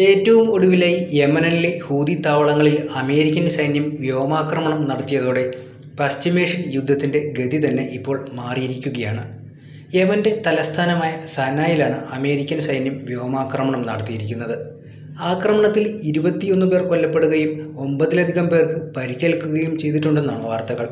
ഏറ്റവും ഒടുവിലായി യമനിലെ ഹൂതി താവളങ്ങളിൽ അമേരിക്കൻ സൈന്യം വ്യോമാക്രമണം നടത്തിയതോടെ പശ്ചിമേഷ്യൻ യുദ്ധത്തിന്റെ ഗതി തന്നെ ഇപ്പോൾ മാറിയിരിക്കുകയാണ്. യമന്റെ തലസ്ഥാനമായ സനായിലാണ് അമേരിക്കൻ സൈന്യം വ്യോമാക്രമണം നടത്തിയിരിക്കുന്നത്. ആക്രമണത്തിൽ 21 പേർ കൊല്ലപ്പെടുകയും 9ലധികം പേർക്ക് പരിക്കേൽക്കുകയും ചെയ്തിട്ടുണ്ടെന്നാണ് വാർത്തകൾ.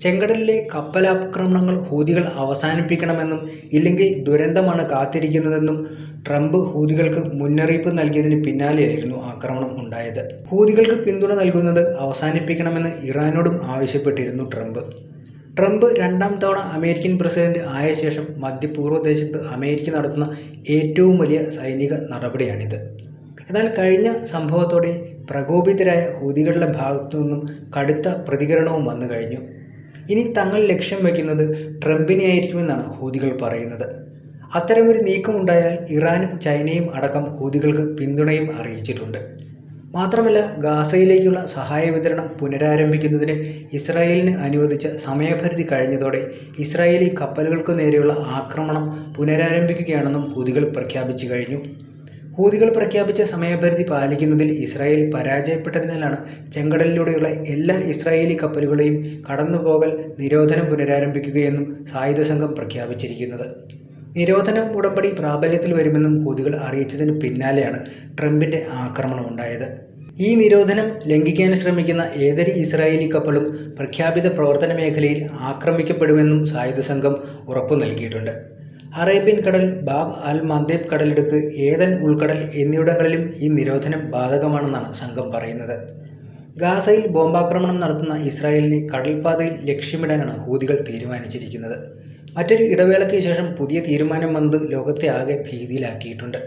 ചെങ്കടലിലെ കപ്പലാക്രമണങ്ങൾ ഹൂതികൾ അവസാനിപ്പിക്കണമെന്നും ഇല്ലെങ്കിൽ ദുരന്തമാണ് കാത്തിരിക്കുന്നതെന്നും ട്രംപ് ഹൂതികൾക്ക് മുന്നറിയിപ്പ് നൽകിയതിന് പിന്നാലെയായിരുന്നു ആക്രമണം ഉണ്ടായത്. ഹൂതികൾക്ക് പിന്തുണ നൽകുന്നത് അവസാനിപ്പിക്കണമെന്ന് ഇറാനോടും ആവശ്യപ്പെട്ടിരുന്നു ട്രംപ് രണ്ടാം തവണ അമേരിക്കൻ പ്രസിഡന്റ് ആയ ശേഷം മധ്യപൂർവ്വദേശത്ത് അമേരിക്ക നടത്തുന്ന ഏറ്റവും വലിയ സൈനിക നടപടിയാണിത്. എന്നാൽ കഴിഞ്ഞ സംഭവത്തോടെ പ്രകോപിതരായ ഹൂതികളുടെ ഭാഗത്തുനിന്നും കടുത്ത പ്രതികരണവും വന്നു കഴിഞ്ഞു. ഇനി തങ്ങൾ ലക്ഷ്യം വയ്ക്കുന്നത് ട്രംപിനെയായിരിക്കുമെന്നാണ് ഹൂതികൾ പറയുന്നത്. അത്തരമൊരു നീക്കമുണ്ടായാൽ ഇറാനും ചൈനയും അടക്കം ഹൂതികൾക്ക് പിന്തുണയും അറിയിച്ചിട്ടുണ്ട്. മാത്രമല്ല, ഗാസയിലേക്കുള്ള സഹായ വിതരണം പുനരാരംഭിക്കുന്നതിന് ഇസ്രായേലിന് അനുവദിച്ച സമയപരിധി കഴിഞ്ഞതോടെ ഇസ്രായേലി കപ്പലുകൾക്കു നേരെയുള്ള ആക്രമണം പുനരാരംഭിക്കുകയാണെന്നും ഹൂതികൾ പ്രഖ്യാപിച്ചു കഴിഞ്ഞു. ഹൂതികൾ പ്രഖ്യാപിച്ച സമയപരിധി പാലിക്കുന്നതിൽ ഇസ്രായേൽ പരാജയപ്പെട്ടതിനാലാണ് ചെങ്കടലിലൂടെയുള്ള എല്ലാ ഇസ്രായേലി കപ്പലുകളെയും കടന്നുപോകൽ നിരോധനം പുനരാരംഭിക്കുകയെന്നും സായുധ സംഘം പ്രഖ്യാപിച്ചിരിക്കുന്നത്. നിരോധന ഉടമ്പടി പ്രാബല്യത്തിൽ വരുമെന്നും ഹൂതികൾ അറിയിച്ചതിന് പിന്നാലെയാണ് ട്രംപിന്റെ ആക്രമണമുണ്ടായത്. ഈ നിരോധനം ലംഘിക്കാൻ ശ്രമിക്കുന്ന ഏതൊരു ഇസ്രായേലി കപ്പലും പ്രഖ്യാപിത പ്രവർത്തന മേഖലയിൽ ആക്രമിക്കപ്പെടുമെന്നും സായുധ സംഘം ഉറപ്പു നൽകിയിട്ടുണ്ട്. അറേബ്യൻ കടൽ, ബാബ് അൽ മന്ദേബ് കടലിടുക്ക്, ഏദൻ ഉൾക്കടൽ എന്നിവിടങ്ങളിലും ഈ നിരോധനം ബാധകമാണെന്നാണ് സംഘം പറയുന്നത്. ഗാസയിൽ ബോംബാക്രമണം നടത്തുന്ന ഇസ്രായേലിനെ കടൽപ്പാതയിൽ ലക്ഷ്യമിടാനാണ് ഹൂതികൾ തീരുമാനിച്ചിരിക്കുന്നത്. മറ്റൊരു ഇടവേളയ്ക്ക് ശേഷം പുതിയ തീരുമാനം വന്നത് ലോകത്തെ ആകെ ഭീതിയിലാക്കിയിട്ടുണ്ട്.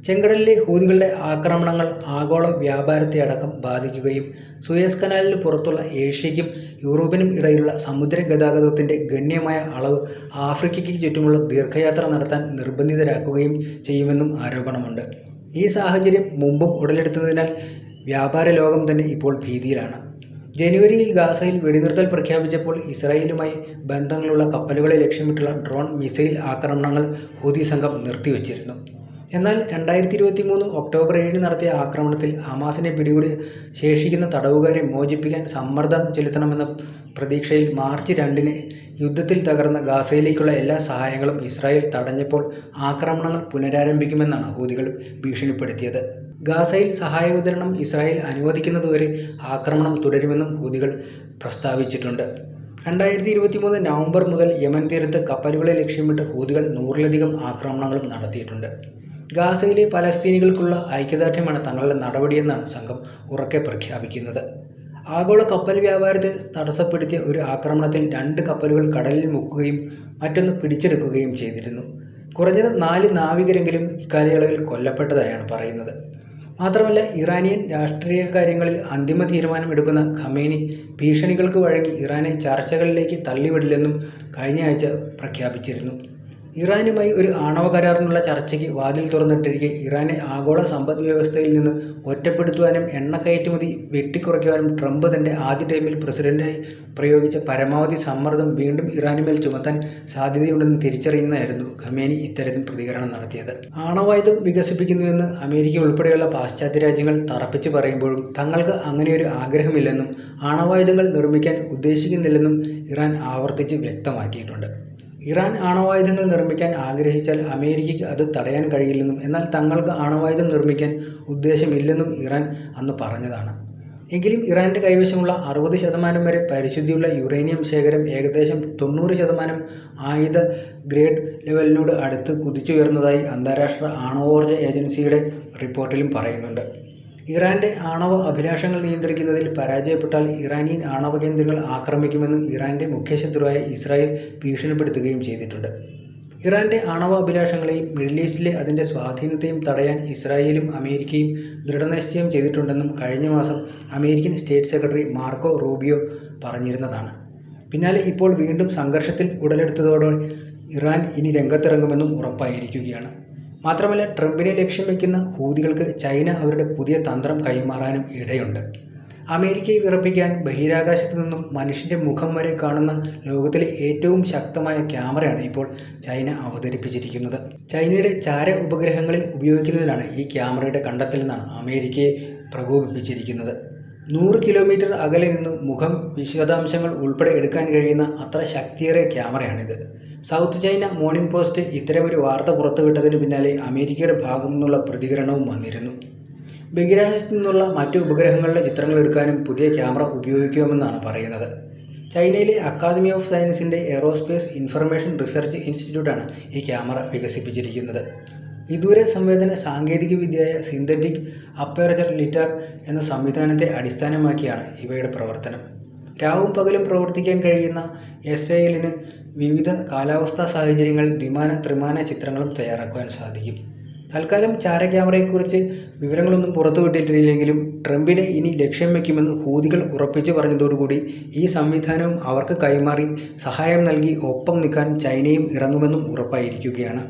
ചെങ്കടലിലെ ഹൂതികളുടെ ആക്രമണങ്ങൾ ആഗോള വ്യാപാരത്തെ അടക്കം ബാധിക്കുകയും സുയസ് കനാലിന് പുറത്തുള്ള ഏഷ്യയ്ക്കും യൂറോപ്പിനും ഇടയിലുള്ള സമുദ്ര ഗതാഗതത്തിന്റെ ഗണ്യമായ അളവ് ആഫ്രിക്കയ്ക്ക് ചുറ്റുമുള്ള ദീർഘയാത്ര നടത്താൻ നിർബന്ധിതരാക്കുകയും ചെയ്യുമെന്നും ആരോപണമുണ്ട്. ഈ സാഹചര്യം മുമ്പും ഉടലെടുത്തതിനാൽ വ്യാപാര ലോകം തന്നെ ഇപ്പോൾ ഭീതിയിലാണ്. ജനുവരിയിൽ ഗാസയിൽ വെടിനിർത്തൽ പ്രഖ്യാപിച്ചപ്പോൾ ഇസ്രായേലുമായി ബന്ധങ്ങളുള്ള കപ്പലുകളെ ലക്ഷ്യമിട്ടുള്ള ഡ്രോൺ മിസൈൽ ആക്രമണങ്ങൾ ഹൂതി സംഘം നിർത്തിവച്ചിരുന്നു. എന്നാൽ 2023 ഒക്ടോബർ 7 നടത്തിയ ആക്രമണത്തിൽ ഹമാസിനെ പിടികൂടി ശേഷിക്കുന്ന തടവുകാരെ മോചിപ്പിക്കാൻ സമ്മർദ്ദം ചെലുത്തണമെന്ന പ്രതീക്ഷയിൽ മാർച്ച് 2 യുദ്ധത്തിൽ തകർന്ന ഗാസയിലേക്കുള്ള എല്ലാ സഹായങ്ങളും ഇസ്രായേൽ തടഞ്ഞപ്പോൾ ആക്രമണങ്ങൾ പുനരാരംഭിക്കുമെന്നാണ് ഹൂതികൾ ഭീഷണിപ്പെടുത്തിയത്. ഗാസയിൽ സഹായ വിതരണം ഇസ്രായേൽ അനുവദിക്കുന്നതുവരെ ആക്രമണം തുടരുമെന്നും ഹൂതികൾ പ്രസ്താവിച്ചിട്ടുണ്ട്. 2023 നവംബർ മുതൽ യമൻ തീരത്ത് കപ്പലുകളെ ലക്ഷ്യമിട്ട് ഹൂതികൾ 100ലധികം ആക്രമണങ്ങളും നടത്തിയിട്ടുണ്ട്. ഗാസയിലെ പലസ്തീനികൾക്കുള്ള ഐക്യദാർഢ്യമാണ് തങ്ങളുടെ നടപടിയെന്നാണ് സംഘം ഉറക്കെ പ്രഖ്യാപിക്കുന്നത്. ആഗോള കപ്പൽ വ്യാപാരത്തെ തടസ്സപ്പെടുത്തിയ ഒരു ആക്രമണത്തിൽ 2 കപ്പലുകൾ കടലിൽ മുക്കുകയും മറ്റൊന്ന് പിടിച്ചെടുക്കുകയും ചെയ്തിരുന്നു. കുറഞ്ഞത് 4 നാവികരെങ്കിലും ഇക്കാലയളവിൽ കൊല്ലപ്പെട്ടതായാണ് പറയുന്നത്. മാത്രമല്ല, ഇറാനിയൻ രാഷ്ട്രീയ കാര്യങ്ങളിൽ അന്തിമ തീരുമാനം എടുക്കുന്ന ഖമേനി ഭീഷണികൾക്ക് വഴങ്ങി ഇറാനെ ചർച്ചകളിലേക്ക് തള്ളിവിടില്ലെന്നും കഴിഞ്ഞ ആഴ്ച പ്രഖ്യാപിച്ചിരുന്നു. ഇറാനുമായി ഒരു ആണവ കരാറിനുള്ള ചർച്ചയ്ക്ക് വാതിൽ തുറന്നിട്ടിരിക്കെ ഇറാനെ ആഗോള സമ്പദ് വ്യവസ്ഥയിൽ നിന്ന് ഒറ്റപ്പെടുത്തുവാനും എണ്ണ കയറ്റുമതി വെട്ടിക്കുറയ്ക്കുവാനും ട്രംപ് തന്റെ ആദ്യ ടൈമിൽ പ്രസിഡന്റായി പ്രയോഗിച്ച പരമാവധി സമ്മർദ്ദം വീണ്ടും ഇറാനുമേൽ ചുമത്താൻ സാധ്യതയുണ്ടെന്ന് തിരിച്ചറിയുന്നതായിരുന്നു ഖമേനി ഇത്തരത്തിൽ പ്രതികരണം നടത്തിയത്. ആണവായുധം വികസിപ്പിക്കുന്നുവെന്ന് അമേരിക്ക ഉൾപ്പെടെയുള്ള പാശ്ചാത്യ രാജ്യങ്ങൾ തറപ്പിച്ച് പറയുമ്പോഴും തങ്ങൾക്ക് അങ്ങനെയൊരു ആഗ്രഹമില്ലെന്നും ആണവായുധങ്ങൾ നിർമ്മിക്കാൻ ഉദ്ദേശിക്കുന്നില്ലെന്നും ഇറാൻ ആവർത്തിച്ച് വ്യക്തമാക്കിയിട്ടുണ്ട്. ഇറാൻ ആണവായുധങ്ങൾ നിർമ്മിക്കാൻ ആഗ്രഹിച്ചാൽ അമേരിക്കയ്ക്ക് അത് തടയാൻ കഴിയില്ലെന്നും എന്നാൽ തങ്ങൾക്ക് ആണവായുധം നിർമ്മിക്കാൻ ഉദ്ദേശമില്ലെന്നും ഇറാൻ അന്ന് പറഞ്ഞതാണ്. എങ്കിലും ഇറാന്റെ കൈവശമുള്ള 60% വരെ പരിശുദ്ധിയുള്ള യുറേനിയം ശേഖരം ഏകദേശം 90% ആയുധ ഗ്രേഡ് ലെവലിനോട് അടുത്ത് കുതിച്ചുയർന്നതായി അന്താരാഷ്ട്ര ആണവോർജ ഏജൻസിയുടെ റിപ്പോർട്ടിലും പറയുന്നുണ്ട്. ഇറാന്റെ ആണവ അഭിലാഷങ്ങൾ നിയന്ത്രിക്കുന്നതിൽ പരാജയപ്പെട്ടാൽ ഇറാനിയൻ ആണവ കേന്ദ്രങ്ങൾ ആക്രമിക്കുമെന്ന് ഇറാന്റെ മുഖ്യശത്രുവായ ഇസ്രായേൽ ഭീഷണിപ്പെടുത്തുകയും ചെയ്തിട്ടുണ്ട്. ഇറാന്റെ ആണവ അഭിലാഷങ്ങളെയും മിഡിൽ ഈസ്റ്റിലെ അതിന്റെ സ്വാധീനത്തെയും തടയാൻ ഇസ്രായേലും അമേരിക്കയും ദൃഢനിശ്ചയം ചെയ്തിട്ടുണ്ടെന്നും കഴിഞ്ഞ മാസം American state secretary Marco Rubio പറഞ്ഞിരുന്നതാണ്. പിന്നാലെ ഇപ്പോൾ വീണ്ടും സംഘർഷത്തിൽ ഉടലെടുത്തതോടെ ഇറാൻ ഇനി രംഗത്തിറങ്ങുമെന്നും ഉറപ്പായിരിക്കുകയാണ്. മാത്രമല്ല, ട്രംപിനെ ലക്ഷ്യം വയ്ക്കുന്ന ഹൂതികൾക്ക് ചൈന അവരുടെ പുതിയ തന്ത്രം കൈമാറാനും ഇടയുണ്ട്. അമേരിക്കയെ വിറപ്പിക്കാൻ ബഹിരാകാശത്ത് നിന്നും മനുഷ്യന്റെ മുഖം വരെ കാണുന്ന ലോകത്തിലെ ഏറ്റവും ശക്തമായ ക്യാമറയാണ് ഇപ്പോൾ ചൈന അവതരിപ്പിച്ചിരിക്കുന്നത്. ചൈനയുടെ ചാര ഉപഗ്രഹങ്ങളിൽ ഉപയോഗിക്കുന്നതിനാണ് ഈ ക്യാമറയുടെ കണ്ടെത്തലെന്നാണ് അമേരിക്കയെ പ്രകോപിപ്പിച്ചിരിക്കുന്നത്. 100 കിലോമീറ്റർ അകലെ നിന്ന് മുഖം വിശദാംശങ്ങൾ ഉൾപ്പെടെ എടുക്കാൻ കഴിയുന്ന അത്ര ശക്തിയേറിയ ക്യാമറയാണിത്. സൗത്ത് ചൈന മോർണിംഗ് പോസ്റ്റ് ഇത്തരമൊരു വാർത്ത പുറത്തുവിട്ടതിന് പിന്നാലെ അമേരിക്കയുടെ ഭാഗത്തു നിന്നുള്ള പ്രതികരണവും വന്നിരുന്നു. ബഹിരാകാശത്തു നിന്നുള്ള മറ്റു ഉപഗ്രഹങ്ങളുടെ ചിത്രങ്ങൾ എടുക്കാനും പുതിയ ക്യാമറ ഉപയോഗിക്കാമെന്നാണ് പറയുന്നത്. ചൈനയിലെ അക്കാദമി ഓഫ് സയൻസിന്റെ എയ്റോസ്പേസ് ഇൻഫർമേഷൻ റിസർച്ച് ഇൻസ്റ്റിറ്റ്യൂട്ടാണ് ഈ ക്യാമറ വികസിപ്പിച്ചിരിക്കുന്നത്. വിദൂര സംവേദന സാങ്കേതികവിദ്യയായ സിന്തറ്റിക് അപ്പേർച്ചർ ലിഡാർ എന്ന സംവിധാനത്തെ അടിസ്ഥാനമാക്കിയാണ് ഇവയുടെ പ്രവർത്തനം. രാവും പകലും പ്രവർത്തിക്കാൻ കഴിയുന്ന SALന് വിവിധ കാലാവസ്ഥാ സാഹചര്യങ്ങളിൽ ദ്വിമാന ത്രിമാന ചിത്രങ്ങളും തയ്യാറാക്കുവാൻ സാധിക്കും. തൽക്കാലം ചാര ക്യാമറയെക്കുറിച്ച് വിവരങ്ങളൊന്നും പുറത്തുവിട്ടിട്ടില്ലെങ്കിലും ട്രംപിനെ ഇനി ലക്ഷ്യം വയ്ക്കുമെന്ന് ഹൂതികൾ ഉറപ്പിച്ചു പറഞ്ഞതോടുകൂടി ഈ സംവിധാനവും അവർക്ക് കൈമാറി സഹായം നൽകി ഒപ്പം നിൽക്കാൻ ചൈനയും ഇറങ്ങുമെന്നും ഉറപ്പായിരിക്കുകയാണ്.